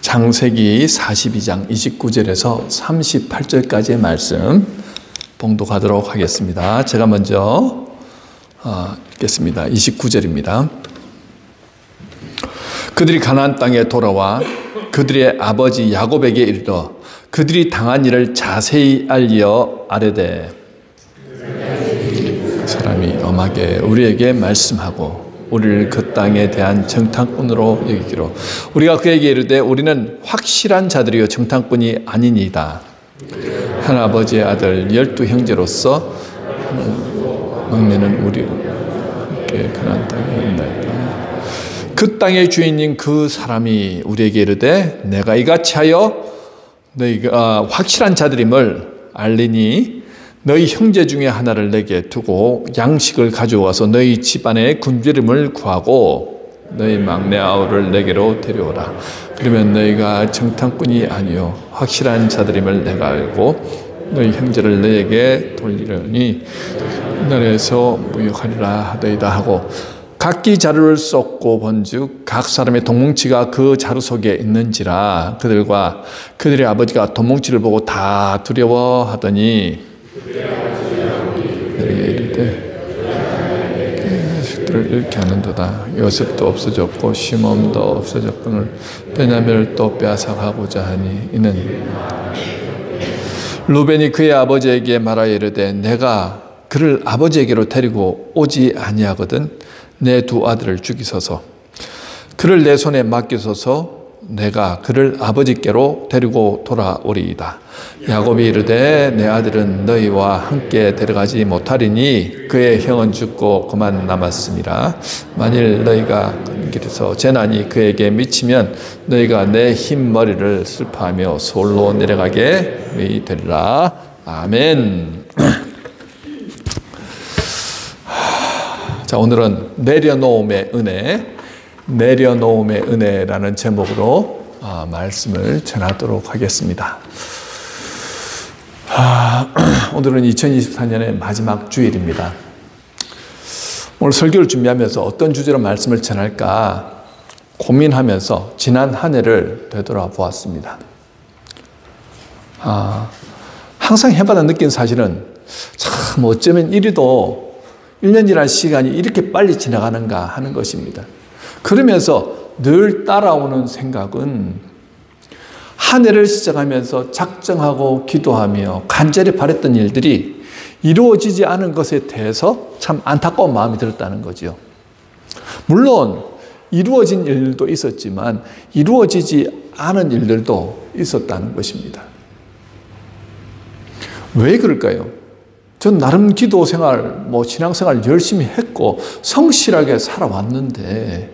창세기 42장 29절에서 38절까지의 말씀 봉독하도록 하겠습니다. 제가 먼저 읽겠습니다. 29절입니다. 그들이 가나안 땅에 돌아와 그들의 아버지 야곱에게 이르러 그들이 당한 일을 자세히 알려 아뢰되 그 사람이 엄하게 우리에게 말씀하고 우리를 그 땅에 대한 정탐꾼으로 여기기로 우리가 그에게 이르되 우리는 확실한 자들이요 정탐꾼이 아니니이다. 한 아버지의 아들 12 형제로서 막내는 우리에게 가나안 땅에 있나이다. 그 땅의 주인인 그 사람이 우리에게 이르되 내가 이같이 하여 너희가 확실한 자들임을 알리니 너희 형제 중에 하나를 내게 두고 양식을 가져와서 너희 집안의 굶주림을 구하고 너희 막내 아우를 내게로 데려오라. 그러면 너희가 정탐꾼이 아니요 확실한 자들임을 내가 알고 너희 형제를 너희에게 돌리려니 나라에서 무역하리라 하더이다 하고 각기 자루를 쏟고 본즉 각 사람의 동뭉치가 그 자루 속에 있는지라 그들과 그들의 아버지가 동뭉치를 보고 다 두려워하더니 그들에게 이르되 자식들을 잃게 하는도다. 요셉도 없어졌고 시몬도 없어졌거늘 베냐민을 또 빼앗아가고자 하니 이는 루벤이 그의 아버지에게 말하여 이르되 내가 그를 아버지에게로 데리고 오지 아니하거든 내 두 아들을 죽이소서 그를 내 손에 맡기소서 내가 그를 아버지께로 데리고 돌아오리이다. 야곱이 이르되 내 아들은 너희와 함께 데려가지 못하리니 그의 형은 죽고 그만 남았음이라. 만일 너희가 그 길에서 재난이 그에게 미치면 너희가 내 흰 머리를 슬퍼하며 서울로 내려가게 되리라. 아멘. 자, 오늘은 내려놓음의 은혜라는 제목으로 말씀을 전하도록 하겠습니다. 오늘은 2024년의 마지막 주일입니다. 오늘 설교를 준비하면서 어떤 주제로 말씀을 전할까 고민하면서 지난 한 해를 되돌아보았습니다. 항상 해마다 느낀 사실은 참 어쩌면 이리도 1년이라는 시간이 이렇게 빨리 지나가는가 하는 것입니다. 그러면서 늘 따라오는 생각은 한 해를 시작하면서 작정하고 기도하며 간절히 바랬던 일들이 이루어지지 않은 것에 대해서 참 안타까운 마음이 들었다는 거죠. 물론 이루어진 일들도 있었지만 이루어지지 않은 일들도 있었다는 것입니다. 왜 그럴까요? 전 나름 기도 생활, 신앙생활 열심히 했고 성실하게 살아왔는데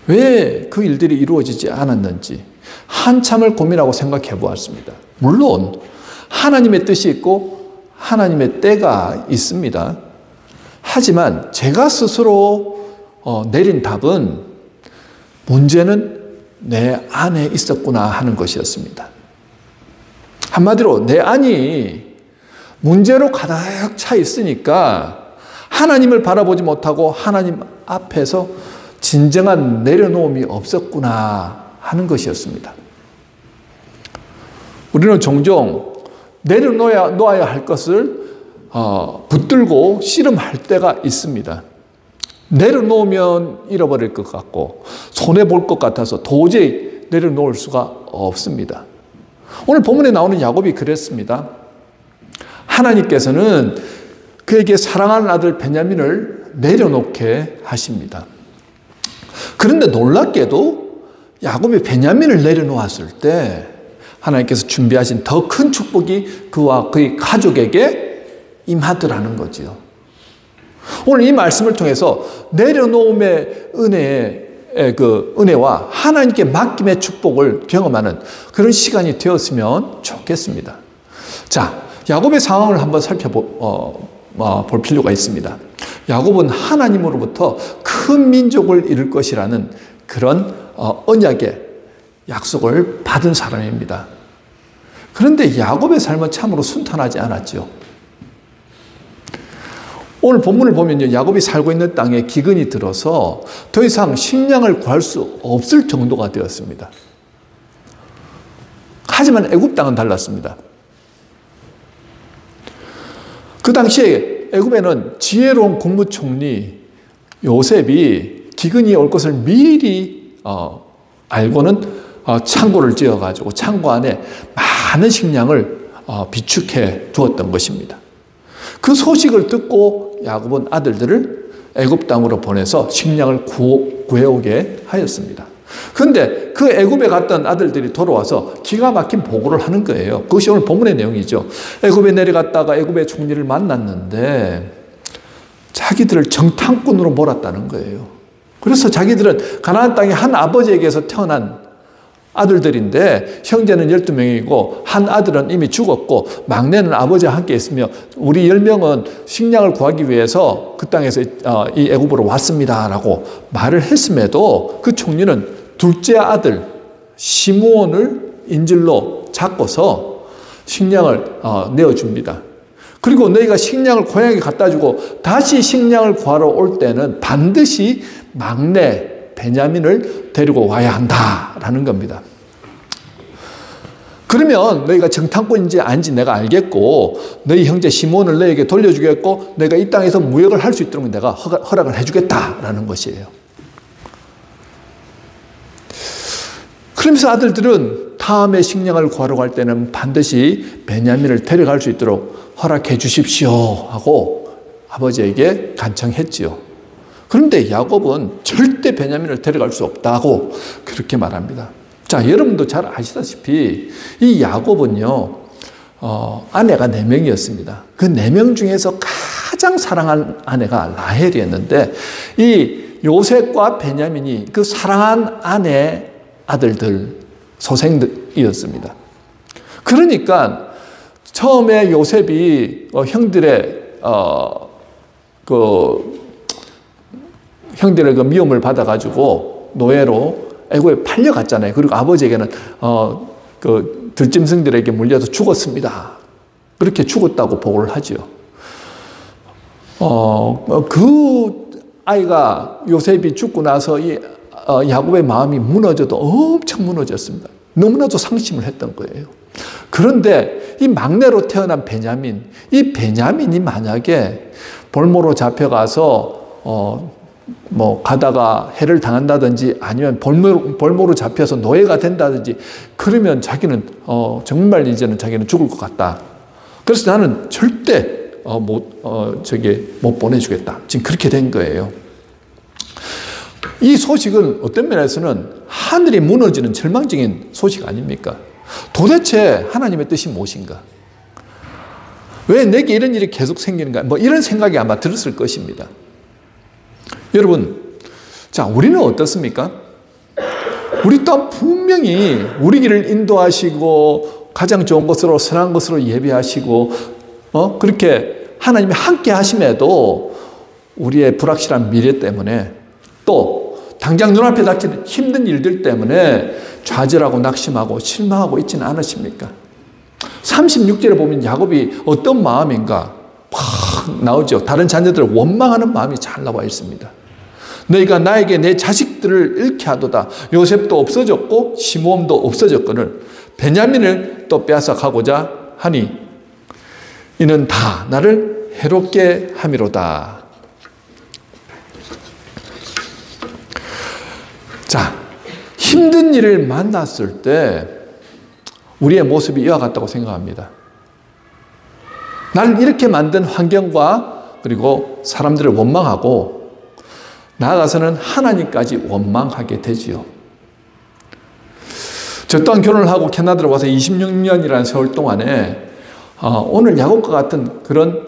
왜 그 일들이 이루어지지 않았는지 한참을 고민하고 생각해 보았습니다. 물론 하나님의 뜻이 있고 하나님의 때가 있습니다. 하지만 제가 스스로 내린 답은 문제는 내 안에 있었구나 하는 것이었습니다. 한마디로 내 안이 문제로 가득 차 있으니까 하나님을 바라보지 못하고 하나님 앞에서 진정한 내려놓음이 없었구나 하는 것이었습니다. 우리는 종종 내려놓아야 할 것을 붙들고 씨름할 때가 있습니다. 내려놓으면 잃어버릴 것 같고 손해볼 것 같아서 도저히 내려놓을 수가 없습니다. 오늘 본문에 나오는 야곱이 그랬습니다. 하나님께서는 그에게 사랑하는 아들 베냐민을 내려놓게 하십니다. 그런데 놀랍게도 야곱이 베냐민을 내려놓았을 때 하나님께서 준비하신 더 큰 축복이 그와 그의 가족에게 임하더라는 거지요. 오늘 이 말씀을 통해서 내려놓음의 은혜와 하나님께 맡김의 축복을 경험하는 그런 시간이 되었으면 좋겠습니다. 자, 야곱의 상황을 한번 살펴볼 필요가 있습니다. 야곱은 하나님으로부터 큰 민족을 이룰 것이라는 그런 언약의 약속을 받은 사람입니다. 그런데 야곱의 삶은 참으로 순탄하지 않았죠. 오늘 본문을 보면요, 야곱이 살고 있는 땅에 기근이 들어서 더 이상 식량을 구할 수 없을 정도가 되었습니다. 하지만 애굽 땅은 달랐습니다. 그 당시에 애굽에는 지혜로운 국무총리 요셉이 기근이 올 것을 미리 알고는 창고를 지어가지고 창고 안에 많은 식량을 비축해 두었던 것입니다. 그 소식을 듣고 야곱은 아들들을 애굽 땅으로 보내서 식량을 구해오게 하였습니다. 그런데 그 애굽에 갔던 아들들이 돌아와서 기가 막힌 보고를 하는 거예요. 그것이 오늘 본문의 내용이죠. 애굽에 내려갔다가 애굽의 총리를 만났는데 자기들을 정탐꾼으로 몰았다는 거예요. 그래서 자기들은 가나안 땅의 한 아버지에게서 태어난 아들들인데 형제는 12명이고 한 아들은 이미 죽었고 막내는 아버지와 함께 있으며 우리 10명은 식량을 구하기 위해서 그 땅에서 이 애굽으로 왔습니다라고 말을 했음에도 그 총리는 둘째 아들 시므온을 인질로 잡고서 식량을 내어줍니다. 그리고 너희가 식량을 고향에 갖다 주고 다시 식량을 구하러 올 때는 반드시 막내 베냐민을 데리고 와야 한다라는 겁니다. 그러면 너희가 정탐꾼인지 아닌지 내가 알겠고 너희 형제 시몬을 너희에게 돌려주겠고 너희가 이 땅에서 무역을 할 수 있도록 내가 허락을 해주겠다라는 것이에요. 그러면서 아들들은 다음에 식량을 구하러 갈 때는 반드시 베냐민을 데려갈 수 있도록 허락해 주십시오 하고 아버지에게 간청했지요. 그런데 야곱은 절대 베냐민을 데려갈 수 없다고 그렇게 말합니다. 자, 여러분도 잘 아시다시피 이 야곱은요, 아내가 4명이었습니다. 그 4명 중에서 가장 사랑한 아내가 라헬이었는데 이 요셉과 베냐민이 그 사랑한 아내 아들들, 소생이었습니다. 그러니까 처음에 요셉이 형들의 형들의 그 미움을 받아가지고 노예로 애굽에 팔려갔잖아요. 그리고 아버지에게는 그 들짐승들에게 물려서 죽었습니다. 그렇게 죽었다고 보고를 하죠. 그 아이가 요셉이 죽고 나서 이 야곱의 마음이 무너져도 엄청 무너졌습니다. 너무나도 상심을 했던 거예요. 그런데 이 막내로 태어난 베냐민, 이 베냐민이 만약에 볼모로 잡혀가서 가다가 해를 당한다든지 아니면 볼모로 잡혀서 노예가 된다든지 그러면 자기는 정말 이제는 자기는 죽을 것 같다. 그래서 나는 절대 못 보내주겠다. 지금 그렇게 된 거예요. 이 소식은 어떤 면에서는 하늘이 무너지는 절망적인 소식 아닙니까? 도대체 하나님의 뜻이 무엇인가? 왜 내게 이런 일이 계속 생기는가? 이런 생각이 아마 들었을 것입니다. 여러분, 자, 우리는 어떻습니까? 우리 또한 분명히 우리 길을 인도하시고 가장 좋은 것으로 선한 것으로 예비하시고 그렇게 하나님이 함께 하심에도 우리의 불확실한 미래 때문에 또 당장 눈앞에 닥치는 힘든 일들 때문에 좌절하고 낙심하고 실망하고 있지는 않으십니까? 36절에 보면 야곱이 어떤 마음인가 팍 나오죠. 다른 자녀들을 원망하는 마음이 잘 나와 있습니다. 너희가 나에게 내 자식들을 잃게 하도다. 요셉도 없어졌고 시므온도 없어졌거늘 베냐민을 또 빼앗아 가고자 하니 이는 다 나를 해롭게 함이로다. 자, 힘든 일을 만났을 때 우리의 모습이 이와 같다고 생각합니다. 나를 이렇게 만든 환경과 그리고 사람들을 원망하고 나아가서는 하나님까지 원망하게 되지요. 저 또한 결혼을 하고 캐나다로 와서 26년이라는 세월 동안에 오늘 야곱과 같은 그런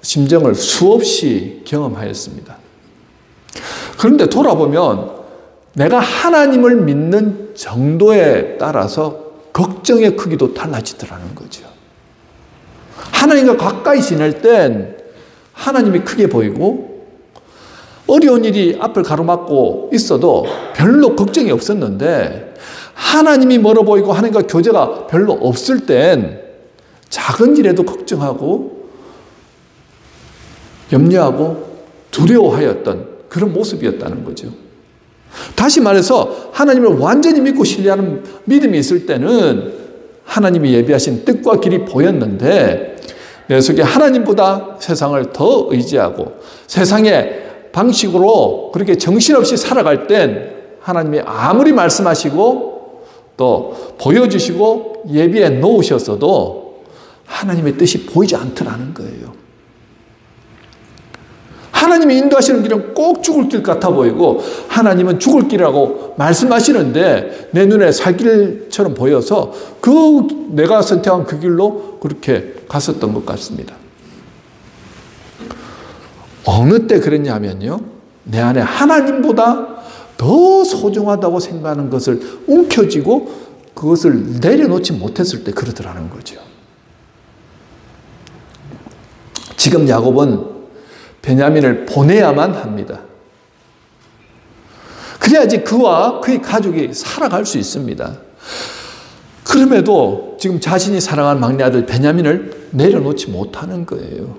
심정을 수없이 경험하였습니다. 그런데 돌아보면 내가 하나님을 믿는 정도에 따라서 걱정의 크기도 달라지더라는 거죠. 하나님과 가까이 지낼 땐 하나님이 크게 보이고 어려운 일이 앞을 가로막고 있어도 별로 걱정이 없었는데 하나님이 멀어 보이고 하나님과 교제가 별로 없을 땐 작은 일에도 걱정하고 염려하고 두려워하였던 그런 모습이었다는 거죠. 다시 말해서 하나님을 완전히 믿고 신뢰하는 믿음이 있을 때는 하나님이 예비하신 뜻과 길이 보였는데 내 속에 하나님보다 세상을 더 의지하고 세상의 방식으로 그렇게 정신없이 살아갈 땐 하나님이 아무리 말씀하시고 또 보여주시고 예비해 놓으셨어도 하나님의 뜻이 보이지 않더라는 거예요. 하나님이 인도하시는 길은 꼭 죽을 길 같아 보이고 하나님은 죽을 길이라고 말씀하시는데 내 눈에 살 길처럼 보여서 내가 선택한 그 길로 그렇게 갔었던 것 같습니다. 어느 때 그랬냐면요. 내 안에 하나님보다 더 소중하다고 생각하는 것을 움켜쥐고 그것을 내려놓지 못했을 때 그러더라는 거죠. 지금 야곱은 베냐민을 보내야만 합니다. 그래야지 그와 그의 가족이 살아갈 수 있습니다. 그럼에도 지금 자신이 사랑하는 막내 아들 베냐민을 내려놓지 못하는 거예요.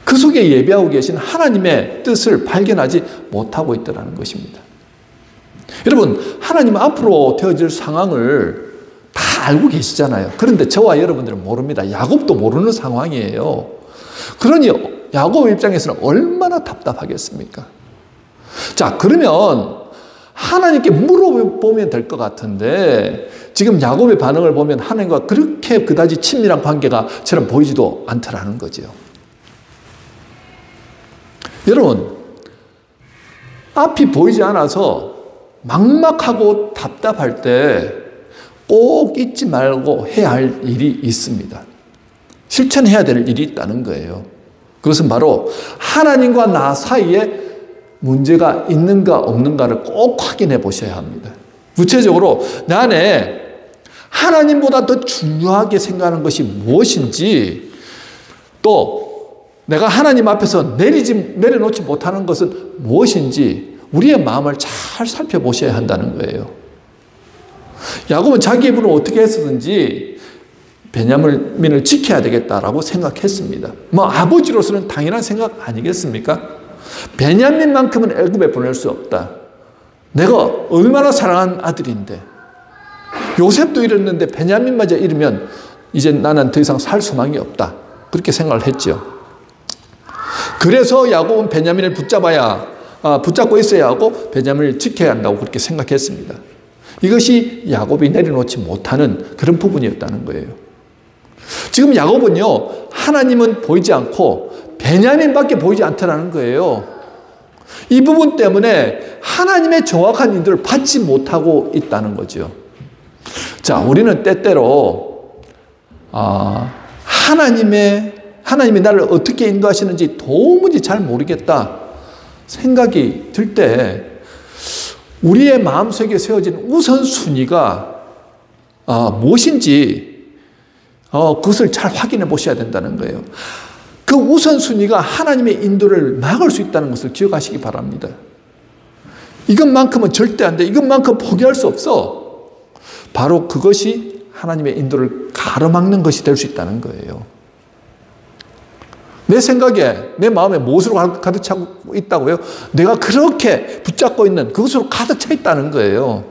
그 속에 예비하고 계신 하나님의 뜻을 발견하지 못하고 있다는 것입니다. 여러분, 하나님 앞으로 되어질 상황을 다 알고 계시잖아요. 그런데 저와 여러분들은 모릅니다. 야곱도 모르는 상황이에요. 그러니 야곱 입장에서는 얼마나 답답하겠습니까? 자, 그러면 하나님께 물어보면 될 것 같은데 지금 야곱의 반응을 보면 하나님과 그렇게 그다지 친밀한 관계가처럼 보이지도 않더라는 거죠. 여러분, 앞이 보이지 않아서 막막하고 답답할 때 꼭 잊지 말고 해야 할 일이 있습니다. 실천해야 될 일이 있다는 거예요. 그것은 바로 하나님과 나 사이에 문제가 있는가 없는가를 꼭 확인해 보셔야 합니다. 구체적으로 내 안에 하나님보다 더 중요하게 생각하는 것이 무엇인지 또 내가 하나님 앞에서 내려놓지 못하는 것은 무엇인지 우리의 마음을 잘 살펴보셔야 한다는 거예요. 야곱은 자기 입으로 어떻게 했었든지 베냐민을 지켜야 되겠다라고 생각했습니다. 아버지로서는 당연한 생각 아니겠습니까? 베냐민만큼은 애굽에 보낼 수 없다. 내가 얼마나 사랑하는 아들인데 요셉도 이랬는데 베냐민마저 이러면 이제 나는 더 이상 살 소망이 없다. 그렇게 생각을 했죠. 그래서 야곱은 베냐민을 붙잡고 있어야 하고 베냐민을 지켜야 한다고 그렇게 생각했습니다. 이것이 야곱이 내려놓지 못하는 그런 부분이었다는 거예요. 지금 야곱은요, 하나님은 보이지 않고 베냐민밖에 보이지 않더라는 거예요. 이 부분 때문에 하나님의 정확한 인도를 받지 못하고 있다는 거죠. 자, 우리는 때때로 하나님이 나를 어떻게 인도하시는지 도무지 잘 모르겠다 생각이 들 때 우리의 마음속에 세워진 우선순위가 무엇인지 그것을 잘 확인해 보셔야 된다는 거예요. 그 우선순위가 하나님의 인도를 막을 수 있다는 것을 기억하시기 바랍니다. 이것만큼은 절대 안 돼. 이것만큼 포기할 수 없어. 바로 그것이 하나님의 인도를 가로막는 것이 될 수 있다는 거예요. 내 생각에, 내 마음에 무엇으로 가득 차고 있다고요? 내가 그렇게 붙잡고 있는 그것으로 가득 차 있다는 거예요.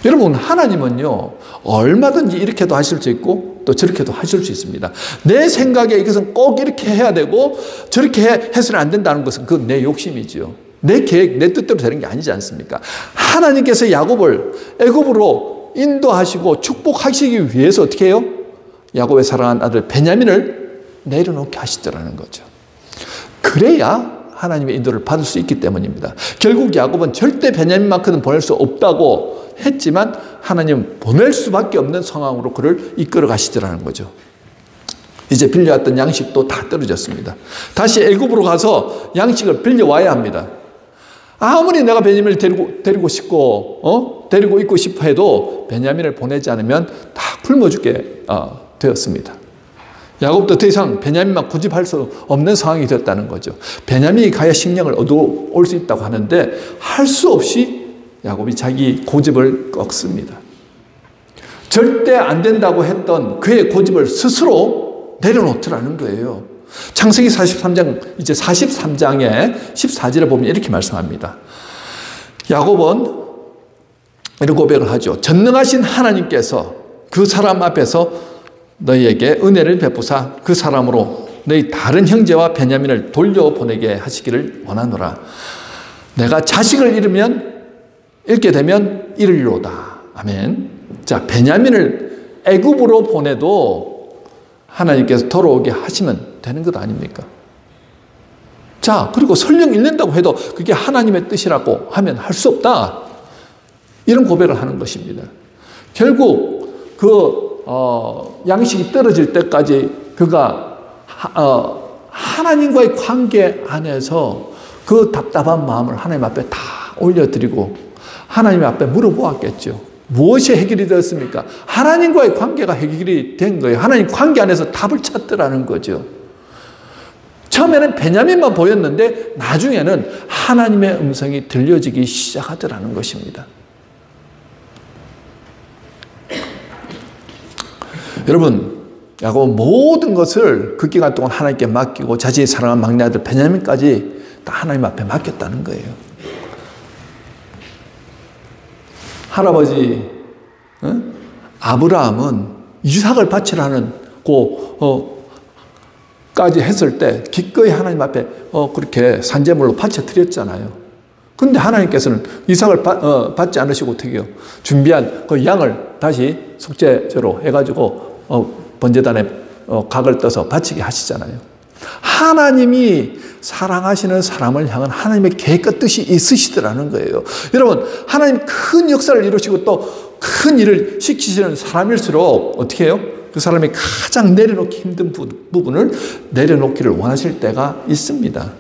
여러분, 하나님은요, 얼마든지 이렇게도 하실 수 있고 또 저렇게도 하실 수 있습니다. 내 생각에 이것은 꼭 이렇게 해야 되고 저렇게 해서는 안 된다는 것은 그건 내 욕심이지요. 내 계획, 내 뜻대로 되는 게 아니지 않습니까? 하나님께서 야곱을 애굽으로 인도하시고 축복하시기 위해서 어떻게 해요? 야곱의 사랑하는 아들 베냐민을 내려놓게 하시더라는 거죠. 그래야 하나님의 인도를 받을 수 있기 때문입니다. 결국 야곱은 절대 베냐민만큼은 보낼 수 없다고 했지만 하나님은 보낼 수밖에 없는 상황으로 그를 이끌어 가시더라는 거죠. 이제 빌려왔던 양식도 다 떨어졌습니다. 다시 애굽으로 가서 양식을 빌려와야 합니다. 아무리 내가 베냐민을 데리고 싶고 데리고 있고 싶어 해도 베냐민을 보내지 않으면 다 굶어 죽게 되었습니다. 야곱도 더 이상 베냐민만 고집할 수 없는 상황이 되었다는 거죠. 베냐민이 가야 식량을 얻어올 수 있다고 하는데 할 수 없이 야곱이 자기 고집을 꺾습니다. 절대 안 된다고 했던 그의 고집을 스스로 내려놓더라는 거예요. 창세기 43장, 이제 43장의 14절에 보면 이렇게 말씀합니다. 야곱은 이런 고백을 하죠. 전능하신 하나님께서 그 사람 앞에서 너희에게 은혜를 베푸사 그 사람으로 너희 다른 형제와 베냐민을 돌려보내게 하시기를 원하노라. 내가 자식을 잃게 되면 이르리로다. 아멘. 자, 베냐민을 애굽으로 보내도 하나님께서 돌아오게 하시면 되는 것 아닙니까? 자, 그리고 설령 잃는다고 해도 그게 하나님의 뜻이라고 하면 할 수 없다. 이런 고백을 하는 것입니다. 결국 양식이 떨어질 때까지 그가 하나님과의 관계 안에서 그 답답한 마음을 하나님 앞에 다 올려드리고 하나님 앞에 물어보았겠죠. 무엇이 해결이 되었습니까? 하나님과의 관계가 해결이 된 거예요. 하나님 관계 안에서 답을 찾더라는 거죠. 처음에는 베냐민만 보였는데 나중에는 하나님의 음성이 들려지기 시작하더라는 것입니다. 여러분, 야곱은 모든 것을 그 기간 동안 하나님께 맡기고 자신이 사랑한 막내 아들 베냐민까지 다 하나님 앞에 맡겼다는 거예요. 할아버지 아브라함은 이삭을 바치라는 까지 했을 때 기꺼이 하나님 앞에 그렇게 산제물로 바쳐드렸잖아요. 그런데 하나님께서는 이삭을 받지 않으시고 어떻게 해요? 준비한 그 양을 다시 속죄제로 해가지고 번제단에 각을 떠서 바치게 하시잖아요. 하나님이 사랑하시는 사람을 향한 하나님의 계획과 뜻이 있으시더라는 거예요. 여러분, 하나님 큰 역사를 이루시고 또 큰 일을 시키시는 사람일수록 어떻게 해요? 그 사람이 가장 내려놓기 힘든 부분을 내려놓기를 원하실 때가 있습니다.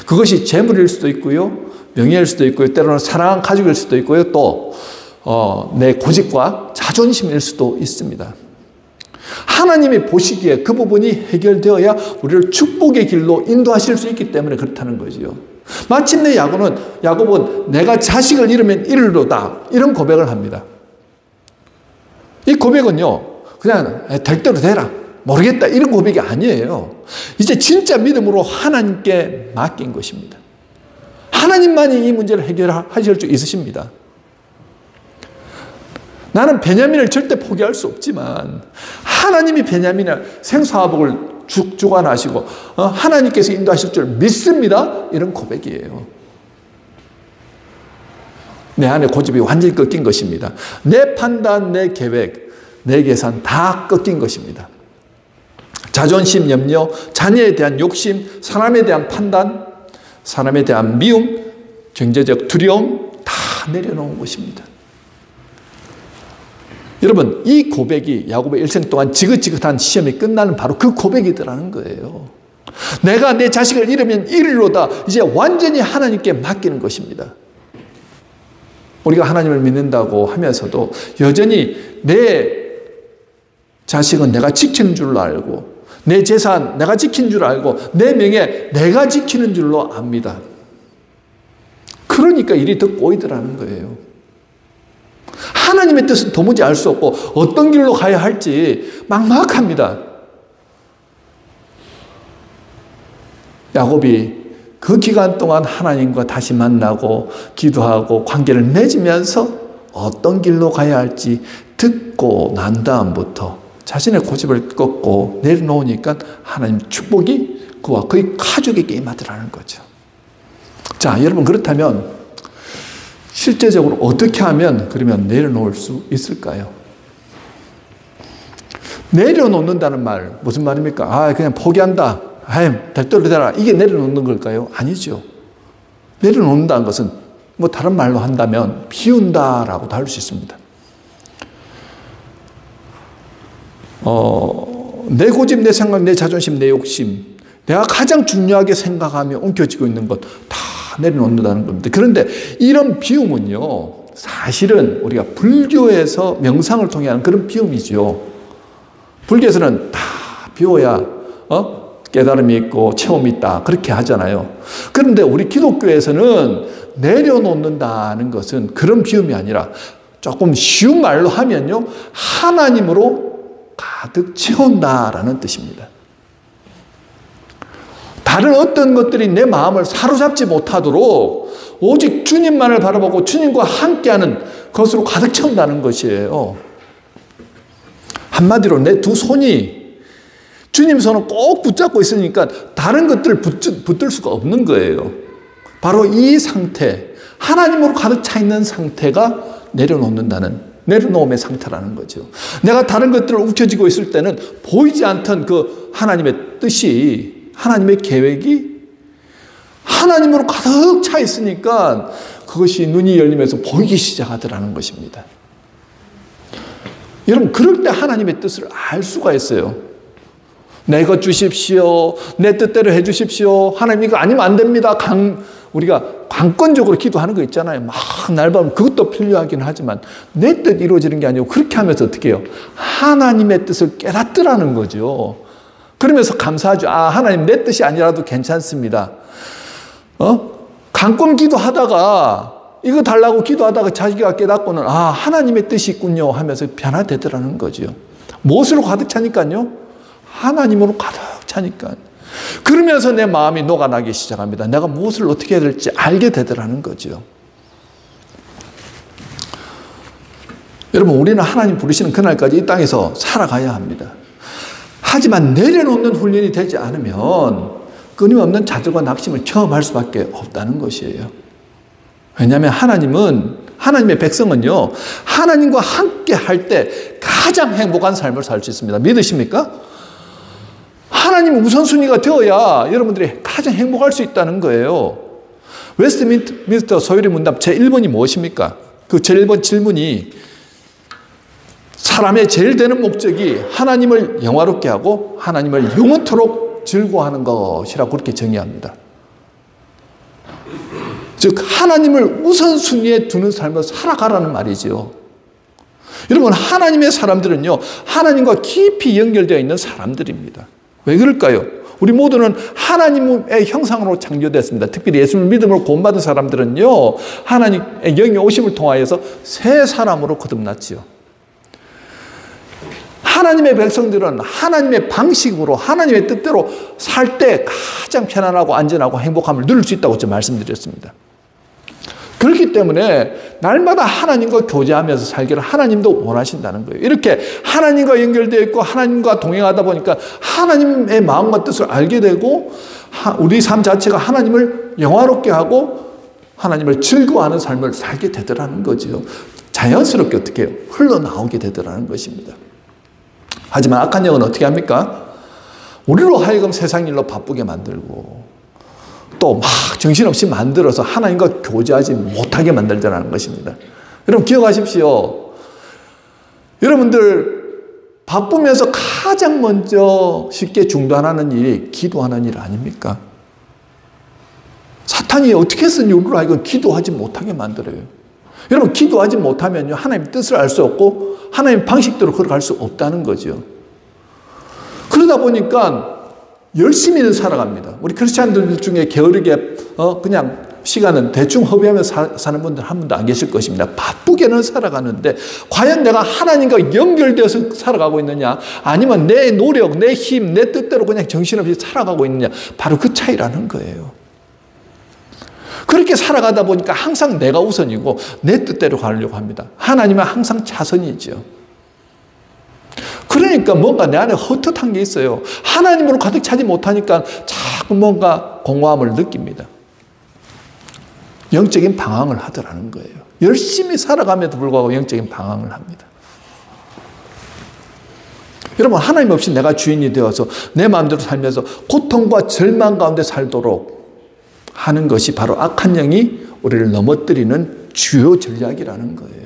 그것이 재물일 수도 있고요, 명예일 수도 있고요, 때로는 사랑하는 가족일 수도 있고요, 또 내 고집과 자존심일 수도 있습니다. 하나님이 보시기에 그 부분이 해결되어야 우리를 축복의 길로 인도하실 수 있기 때문에 그렇다는 거지요. 마침내 야곱은 내가 자식을 잃으면 이르리로다 이런 고백을 합니다. 이 고백은요, 그냥 될 대로 되라, 모르겠다 이런 고백이 아니에요. 이제 진짜 믿음으로 하나님께 맡긴 것입니다. 하나님만이 이 문제를 해결하실 수 있으십니다. 나는 베냐민을 절대 포기할 수 없지만 하나님이 베냐민의 생사화복을 주관하시고 하나님께서 인도하실 줄 믿습니다. 이런 고백이에요. 내 안에 고집이 완전히 꺾인 것입니다. 내 판단, 내 계획, 내 계산 다 꺾인 것입니다. 자존심, 염려, 자녀에 대한 욕심, 사람에 대한 판단, 사람에 대한 미움, 경제적 두려움 다 내려놓은 것입니다. 여러분, 이 고백이 야곱의 일생 동안 지긋지긋한 시험이 끝나는 바로 그 고백이더라는 거예요. 내가 내 자식을 잃으면 이르리로다. 이제 완전히 하나님께 맡기는 것입니다. 우리가 하나님을 믿는다고 하면서도 여전히 내 자식은 내가 지키는 줄로 알고 내 재산 내가 지키는 줄 알고 내 명예 내가 지키는 줄로 압니다. 그러니까 일이 더 꼬이더라는 거예요. 하나님의 뜻은 도무지 알 수 없고 어떤 길로 가야 할지 막막합니다. 야곱이 그 기간 동안 하나님과 다시 만나고 기도하고 관계를 맺으면서 어떤 길로 가야 할지 듣고 난 다음부터 자신의 고집을 꺾고 내려놓으니까 하나님 축복이 그와 그의 가족에게 임하더라는 거죠. 자, 여러분, 그렇다면 실제적으로 어떻게 하면 그러면 내려놓을 수 있을까요? 내려놓는다는 말 무슨 말입니까? 그냥 포기한다. 될 대로 되라. 이게 내려놓는 걸까요? 아니죠. 내려놓는다는 것은 뭐 다른 말로 한다면 비운다라고도 할 수 있습니다. 내 고집, 내 생각, 내 자존심, 내 욕심, 내가 가장 중요하게 생각하며 움켜쥐고 있는 것 다 내려놓는다는 겁니다. 그런데 이런 비움은요, 사실은 우리가 불교에서 명상을 통해 하는 그런 비움이죠. 불교에서는 다 비워야 깨달음이 있고 체험이 있다 그렇게 하잖아요. 그런데 우리 기독교에서는 내려놓는다는 것은 그런 비움이 아니라 조금 쉬운 말로 하면요, 하나님으로 가득 채운다라는 뜻입니다. 다른 어떤 것들이 내 마음을 사로잡지 못하도록 오직 주님만을 바라보고 주님과 함께하는 그것으로 가득 채운다는 것이에요. 한마디로 내 두 손이 주님 손을 꼭 붙잡고 있으니까 다른 것들을 붙들 수가 없는 거예요. 바로 이 상태, 하나님으로 가득 차 있는 상태가 내려놓음의 상태라는 거죠. 내가 다른 것들을 움켜쥐고 있을 때는 보이지 않던 그 하나님의 뜻이, 하나님의 계획이 하나님으로 가득 차 있으니까 그것이 눈이 열리면서 보이기 시작하더라는 것입니다. 여러분, 그럴 때 하나님의 뜻을 알 수가 있어요. 내 것 주십시오. 내 뜻대로 해 주십시오. 하나님 이거 아니면 안 됩니다. 우리가 강권적으로 기도하는 거 있잖아요. 막 날밤 그것도 필요하긴 하지만 내 뜻 이루어지는 게 아니고 그렇게 하면서 어떻게 해요? 하나님의 뜻을 깨닫더라는 거죠. 그러면서 감사하죠. 아, 하나님 내 뜻이 아니라도 괜찮습니다. 강권 기도하다가 이거 달라고 기도하다가 자기가 깨닫고는 아, 하나님의 뜻이 있군요 하면서 변화되더라는 거죠. 무엇으로 가득 차니까요? 하나님으로 가득 차니까. 그러면서 내 마음이 녹아나기 시작합니다. 내가 무엇을 어떻게 해야 될지 알게 되더라는 거죠. 여러분, 우리는 하나님 부르시는 그날까지 이 땅에서 살아가야 합니다. 하지만 내려놓는 훈련이 되지 않으면 끊임없는 좌절과 낙심을 경험할 수밖에 없다는 것이에요. 왜냐하면 하나님의 백성은요, 하나님과 함께 할 때 가장 행복한 삶을 살 수 있습니다. 믿으십니까? 하나님 우선순위가 되어야 여러분들이 가장 행복할 수 있다는 거예요. 웨스트민스터 소요리 문답 제1번이 무엇입니까? 그 제1번 질문이 사람의 제일 되는 목적이 하나님을 영화롭게 하고 하나님을 영원토록 즐거워하는 것이라고 그렇게 정의합니다. 즉 하나님을 우선순위에 두는 삶을 살아가라는 말이죠. 여러분, 하나님의 사람들은요, 하나님과 깊이 연결되어 있는 사람들입니다. 왜 그럴까요? 우리 모두는 하나님의 형상으로 창조됐습니다. 특별히 예수님을 믿음으로 구원받은 사람들은요, 하나님의 영의 오심을 통하여서 새 사람으로 거듭났지요. 하나님의 백성들은 하나님의 방식으로, 하나님의 뜻대로 살 때 가장 편안하고 안전하고 행복함을 누릴 수 있다고 제가 말씀드렸습니다. 그렇기 때문에 날마다 하나님과 교제하면서 살기를 하나님도 원하신다는 거예요. 이렇게 하나님과 연결되어 있고 하나님과 동행하다 보니까 하나님의 마음과 뜻을 알게 되고 우리 삶 자체가 하나님을 영화롭게 하고 하나님을 즐거워하는 삶을 살게 되더라는 거죠. 자연스럽게 어떻게 해요? 흘러나오게 되더라는 것입니다. 하지만 악한 영은 어떻게 합니까? 우리로 하여금 세상 일로 바쁘게 만들고 또 막 정신없이 만들어서 하나님과 교제하지 못하게 만들자는 것입니다. 여러분 기억하십시오. 여러분들 바쁘면서 가장 먼저 쉽게 중단하는 일이 기도하는 일 아닙니까? 사탄이 어떻게 해서든지 우리로 하여금 기도하지 못하게 만들어요. 여러분 기도하지 못하면요, 하나님의 뜻을 알 수 없고 하나님의 방식대로 걸어갈 수 없다는 거죠. 그러다 보니까 열심히는 살아갑니다. 우리 크리스찬들 중에 게으르게 그냥 시간은 대충 허비하면서 사는 분들 한 분도 안 계실 것입니다. 바쁘게는 살아가는데 과연 내가 하나님과 연결되어서 살아가고 있느냐, 아니면 내 노력, 내 힘, 내 뜻대로 그냥 정신없이 살아가고 있느냐, 바로 그 차이라는 거예요. 그렇게 살아가다 보니까 항상 내가 우선이고 내 뜻대로 가려고 합니다. 하나님은 항상 차선이죠. 그러니까 뭔가 내 안에 헛헛한 게 있어요. 하나님으로 가득 차지 못하니까 자꾸 뭔가 공허함을 느낍니다. 영적인 방황을 하더라는 거예요. 열심히 살아감에도 불구하고 영적인 방황을 합니다. 여러분, 하나님 없이 내가 주인이 되어서 내 마음대로 살면서 고통과 절망 가운데 살도록 하는 것이 바로 악한 영이 우리를 넘어뜨리는 주요 전략이라는 거예요.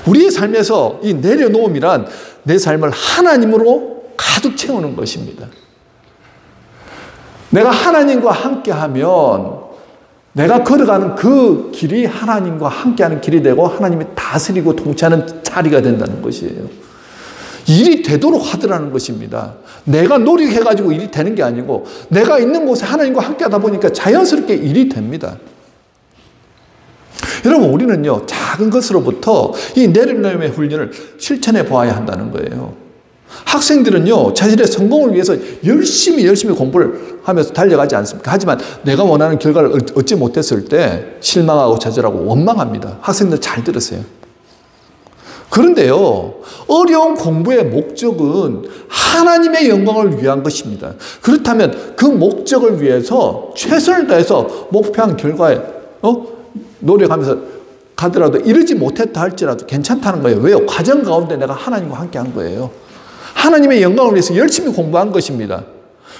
우리의 삶에서 이 내려놓음이란 내 삶을 하나님으로 가득 채우는 것입니다. 내가 하나님과 함께하면 내가 걸어가는 그 길이 하나님과 함께하는 길이 되고 하나님이 다스리고 통치하는 자리가 된다는 것이에요. 일이 되도록 하더라는 것입니다. 내가 노력해가지고 일이 되는 게 아니고 내가 있는 곳에 하나님과 함께하다 보니까 자연스럽게 일이 됩니다. 여러분, 우리는요, 작은 것으로부터 이 내려놓음의 훈련을 실천해 보아야 한다는 거예요. 학생들은요, 자신의 성공을 위해서 열심히 공부를 하면서 달려가지 않습니까? 하지만 내가 원하는 결과를 얻지 못했을 때 실망하고 좌절하고 원망합니다. 학생들 잘 들으세요. 그런데요, 어려운 공부의 목적은 하나님의 영광을 위한 것입니다. 그렇다면 그 목적을 위해서 최선을 다해서 목표한 결과에 노력하면서 가더라도 이르지 못했다 할지라도 괜찮다는 거예요. 왜요? 과정 가운데 내가 하나님과 함께 한 거예요. 하나님의 영광을 위해서 열심히 공부한 것입니다.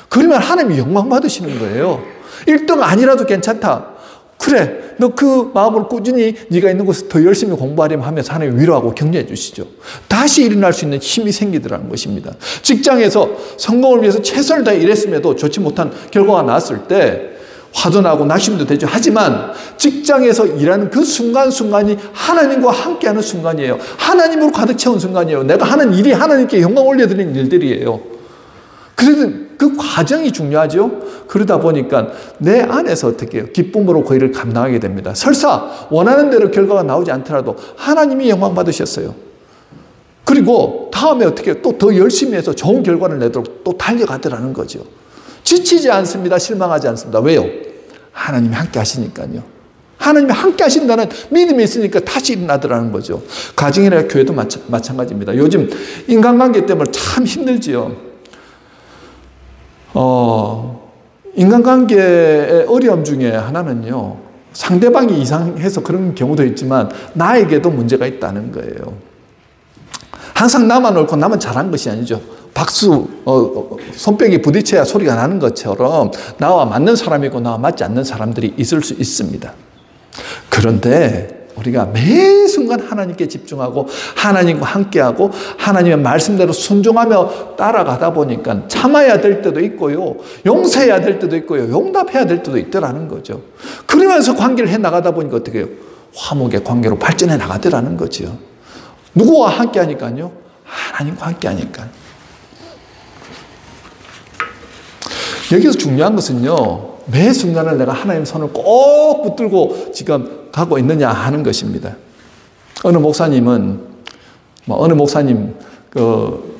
그러면 하나님이 영광 받으시는 거예요. 1등 아니라도 괜찮다. 그래, 너 그 마음으로 꾸준히 네가 있는 곳에서 더 열심히 공부하려면 하면서 하나님 위로하고 격려해 주시죠. 다시 일어날 수 있는 힘이 생기더라는 것입니다. 직장에서 성공을 위해서 최선을 다해 일했음에도 좋지 못한 결과가 나왔을 때 화도 나고 낙심도 되죠. 하지만 직장에서 일하는 그 순간순간이 하나님과 함께하는 순간이에요. 하나님으로 가득 채운 순간이에요. 내가 하는 일이 하나님께 영광 올려드리는 일들이에요. 그래서 그 과정이 중요하죠. 그러다 보니까 내 안에서 어떻게 해요? 기쁨으로 그 일을 감당하게 됩니다. 설사 원하는 대로 결과가 나오지 않더라도 하나님이 영광 받으셨어요. 그리고 다음에 어떻게 해요? 또 더 열심히 해서 좋은 결과를 내도록 또 달려가더라는 거죠. 지치지 않습니다. 실망하지 않습니다. 왜요? 하나님이 함께 하시니까요. 하나님이 함께 하신다는 믿음이 있으니까 다시 일어나더라는 거죠. 가정이나 교회도 마찬가지입니다. 요즘 인간관계 때문에 참 힘들지요. 인간관계의 어려움 중에 하나는요, 상대방이 이상해서 그런 경우도 있지만 나에게도 문제가 있다는 거예요. 항상 나만 옳고 나만 잘한 것이 아니죠. 박수, 손뼉이 부딪혀야 소리가 나는 것처럼 나와 맞는 사람이고 나와 맞지 않는 사람들이 있을 수 있습니다. 그런데 우리가 매 순간 하나님께 집중하고 하나님과 함께하고 하나님의 말씀대로 순종하며 따라가다 보니까 참아야 될 때도 있고요, 용서해야 될 때도 있고요, 용납해야 될 때도 있더라는 거죠. 그러면서 관계를 해나가다 보니까 어떻게 해요? 화목의 관계로 발전해 나가더라는 거죠. 누구와 함께 하니까요? 하나님과 함께 하니까. 여기서 중요한 것은요, 매 순간을 내가 하나님 손을 꼭 붙들고 지금 가고 있느냐 하는 것입니다. 어느 목사님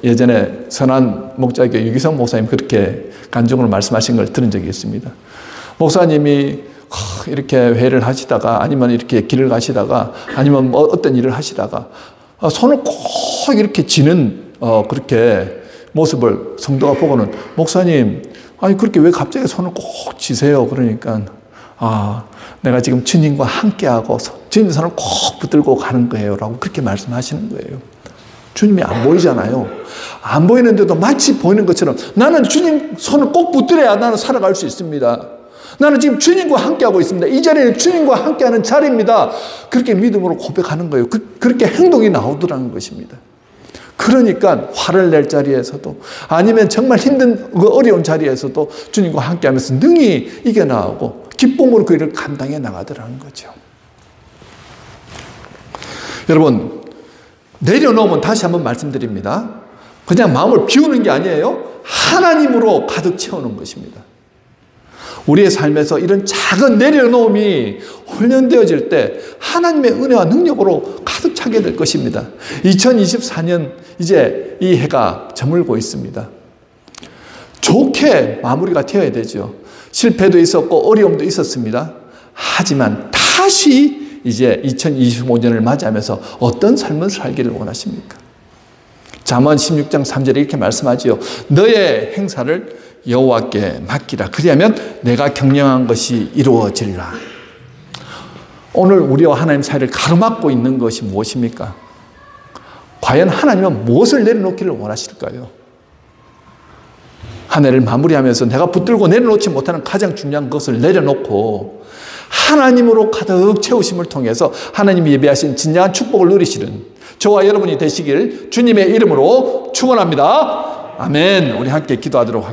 예전에 선한 목자교회 유기성 목사님 그렇게 간증으로 말씀하신 걸 들은 적이 있습니다. 목사님이 이렇게 회를 하시다가 아니면 이렇게 길을 가시다가 아니면 어떤 일을 하시다가 손을 꼭 이렇게 쥐는 그렇게 모습을 성도가 보고는 목사님, 아니 그렇게 왜 갑자기 손을 꼭 쥐세요? 그러니까 내가 지금 주님과 함께하고 주님 손을 꼭 붙들고 가는 거예요 라고 그렇게 말씀하시는 거예요. 주님이 안 보이잖아요. 안 보이는데도 마치 보이는 것처럼 나는 주님 손을 꼭 붙들어야 나는 살아갈 수 있습니다. 나는 지금 주님과 함께하고 있습니다. 이 자리는 주님과 함께하는 자리입니다. 그렇게 믿음으로 고백하는 거예요. 그렇게 행동이 나오더라는 것입니다. 그러니까 화를 낼 자리에서도 아니면 정말 힘든 어려운 자리에서도 주님과 함께하면서 능히 이겨나가고 기쁨으로 그 일을 감당해 나가더라는 거죠. 여러분, 내려놓으면 다시 한번 말씀드립니다. 그냥 마음을 비우는 게 아니에요. 하나님으로 가득 채우는 것입니다. 우리의 삶에서 이런 작은 내려놓음이 훈련되어질 때 하나님의 은혜와 능력으로 가득 차게 될 것입니다. 2024년 이제 이 해가 저물고 있습니다. 좋게 마무리가 되어야 되죠. 실패도 있었고 어려움도 있었습니다. 하지만 다시 이제 2025년을 맞이하면서 어떤 삶을 살기를 원하십니까? 잠언 16장 3절에 이렇게 말씀하지요. 너의 행사를 여호와께 맡기라. 그리하면 내가 경영한 것이 이루어지리라. 오늘 우리와 하나님 사이를 가로막고 있는 것이 무엇입니까? 과연 하나님은 무엇을 내려놓기를 원하실까요? 한 해를 마무리하면서 내가 붙들고 내려놓지 못하는 가장 중요한 것을 내려놓고 하나님으로 가득 채우심을 통해서 하나님이 예비하신 진정한 축복을 누리시는 저와 여러분이 되시길 주님의 이름으로 축원합니다. 아멘. 우리 함께 기도하도록 하겠습니다.